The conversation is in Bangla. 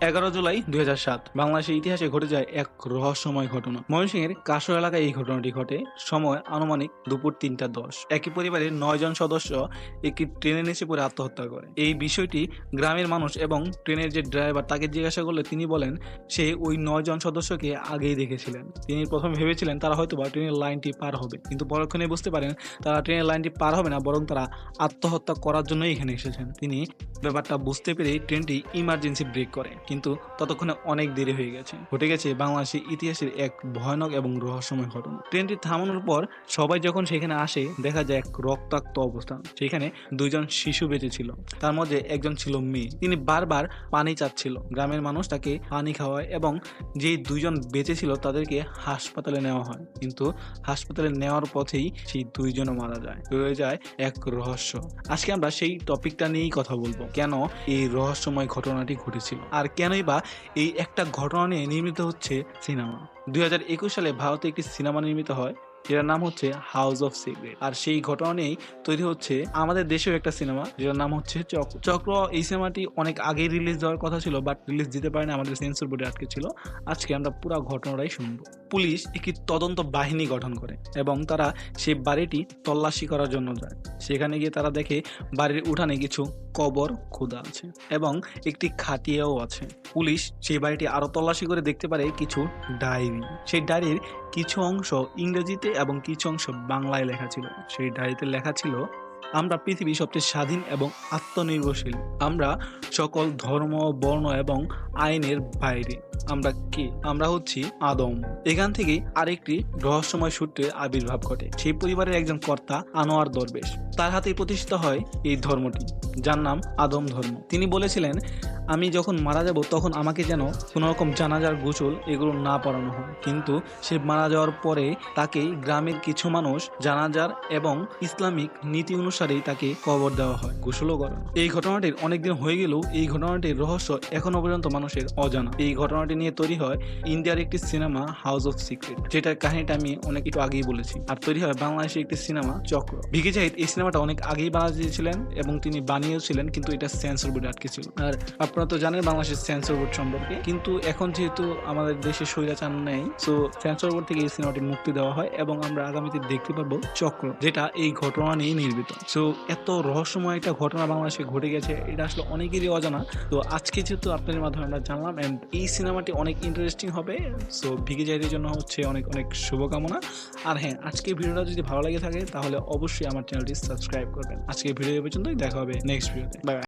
11 জুলাই 2007 বাংলাদেশের ইতিহাসে ঘটে যায় এক রহস্যময় ঘটনা। ময়মনসিংহের কাশর এলাকায় এই ঘটনাটি ঘটে। সময় আনুমানিক দুপুর 3টা 10। একই পরিবারের 9 জন সদস্য একটি ট্রেনের নিচে পড়ে আত্মহত্যা করে। এই বিষয়টি গ্রামের মানুষ এবং ট্রেনের যে ড্রাইভার তাকে জিজ্ঞাসা করলে তিনি বলেন সে ওই 9 জন সদস্যকে আগেই দেখেছিলেন। তিনি প্রথমে ভেবেছিলেন তারা হয়তোবা ট্রেনের লাইনটি পার হবে, কিন্তু পরক্ষণে বুঝতে পারেন তারা ট্রেনের লাইনটি পার হবে না, বরং তারা আত্মহত্যা করার জন্যই এখানে এসেছেন। তিনি ব্যাপারটা বুঝতে পেরে ট্রেনটি ইমার্জেন্সি ব্রেক করে, কিন্তু ততক্ষণে অনেক দেরি হয়ে গেছে। ঘটে গেছে বাংলাদেশের ইতিহাসের এক ভয়ানক এবং রহস্যময় ঘটনা। ট্রেনটি থামানোর পর সবাই যখন সেখানে আসে দেখা যায় এক রক্তাক্ত অবস্থা। সেখানে 2জন শিশু বেঁচে ছিল, তার মধ্যে একজন ছিল মেয়ে। তিনি বারবার পানি চাচ্ছিল। গ্রামের মানুষ তাকে পানি খাওয়ায় এবং যে 2জন বেঁচে ছিল তাদেরকে হাসপাতালে নেওয়া হয়, কিন্তু হাসপাতালে নেওয়ার পথেই সেই 2জনও মারা যায়। হয়ে যায় এক রহস্য। আজকে আমরা সেই টপিকটা নিয়েই কথা বলবো, কেন এই রহস্যময় ঘটনাটি ঘটেছিল আর কেনই বা এই একটা ঘটনা নিয়ে নির্মিত হচ্ছে সিনেমা। 2021 সালে ভারতে একটি সিনেমা নির্মিত হয়, যেটার নাম হচ্ছে হাউস অফ সিক্রেট। আর সেই ঘটনা নিয়েই তৈরি হচ্ছে আমাদের দেশেও একটা সিনেমা, যেটার নাম হচ্ছে চক্র। এই সিনেমাটি অনেক আগে রিলিজ দেওয়ার কথা ছিল, বাট রিলিজ দিতে পারেনি, আমাদের সেন্সর বোর্ডে আটকে ছিল। আজকে আমরা পুরো ঘটনাটাই শুনবো। পুলিশ একটি তদন্ত বাহিনী গঠন করে এবং তারা সেই বাড়িটি তল্লাশি করার জন্য যায়। সেখানে গিয়ে তারা দেখে বাড়ির উঠানে কিছু কবর খোদা আছে এবং একটি খাটিয়াও আছে। পুলিশ সেই বাড়িটি আরো তল্লাশি করে দেখতে পারে কিছু ডায়েরি। সেই ডায়েরির কিছু অংশ ইংরেজিতে এবং কিছু অংশ বাংলায় লেখা ছিল। সেই ডায়েরিতে লেখা ছিল, আমরা পৃথিবীর সবচেয়ে স্বাধীন এবং আত্মনির্ভরশীল। আমরা সকল ধর্ম, বর্ণ এবং আইনের বাইরে। আমরা কে? আমরা হচ্ছি আদম। এখান থেকেই আরেকটি রহস্যময় সূত্রের আবির্ভাব ঘটে। সেই পরিবারের একজন কর্তা আনোয়ার দরবেশ, তার হাতে প্রতিষ্ঠিত হয় এই ধর্মটি, যার নাম আদম ধর্ম। তিনি বলেছিলেন, আমি যখন মারা যাব তখন আমাকে যেন কোনো রকম জানাজার গোসল এগুলো না পড়ানো হয়। কিন্তু সে মারা যাওয়ার পরে তাকে গ্রামের কিছু মানুষ জানাজার এবং ইসলামিক নীতি অনুসারেই তাকে কবর দেওয়া হয়, গোসলও করানো। এই ঘটনাটির অনেকদিন হয়ে গেলেও এই ঘটনাটির রহস্য এখনো পর্যন্ত মানুষের অজানা। এই ঘটনাটি নিয়ে তৈরি হয় ইন্ডিয়ার একটি সিনেমা হাউস অফ সিক্রেট, যেটার কাহিনীটা আমি অনেক একটু আগেই বলেছি। আর তৈরি হয় বাংলাদেশের একটি সিনেমা চক্র। ভিকি জাহিদ এই সিনেমাটা অনেক আগেই বানিয়েছিলেন এবং তিনি বানিয়েছিলেন, কিন্তু এটা সেন্সর বোর্ডে আটকে ছিল। আর আপনারা তো জানেন বাংলাদেশের সেন্সর বোর্ড সম্পর্কে, কিন্তু এখন যেহেতু আমাদের দেশে স্বৈরাচার নেই, সো সেন্সর বোর্ড থেকে এই সিনেমাটি মুক্তি দেওয়া হয় এবং আমরা আগামীতে দেখতে পারবো চক্র, যেটা এই ঘটনা নিয়ে নির্মিত। সো এত রহস্যময় একটা ঘটনা বাংলাদেশে ঘটে গেছে, এটা আসলে অনেকেরই অজানা। তো আজকে যেহেতু আপনাদের মাধ্যমে আমরা জানলাম, এন্ড এই সিনেমাটি অনেক ইন্টারেস্টিং হবে। সো ভিকি জাহিদের জন্য হচ্ছে অনেক অনেক শুভকামনা। আর হ্যাঁ, আজকে ভিডিওটা যদি ভালো লাগে থাকে তাহলে অবশ্যই আমার চ্যানেলটি সাবস্ক্রাইব করবেন। আজকে ভিডিও পর্যন্তই, দেখা হবে নেক্সট ভিডিওতে। বাই।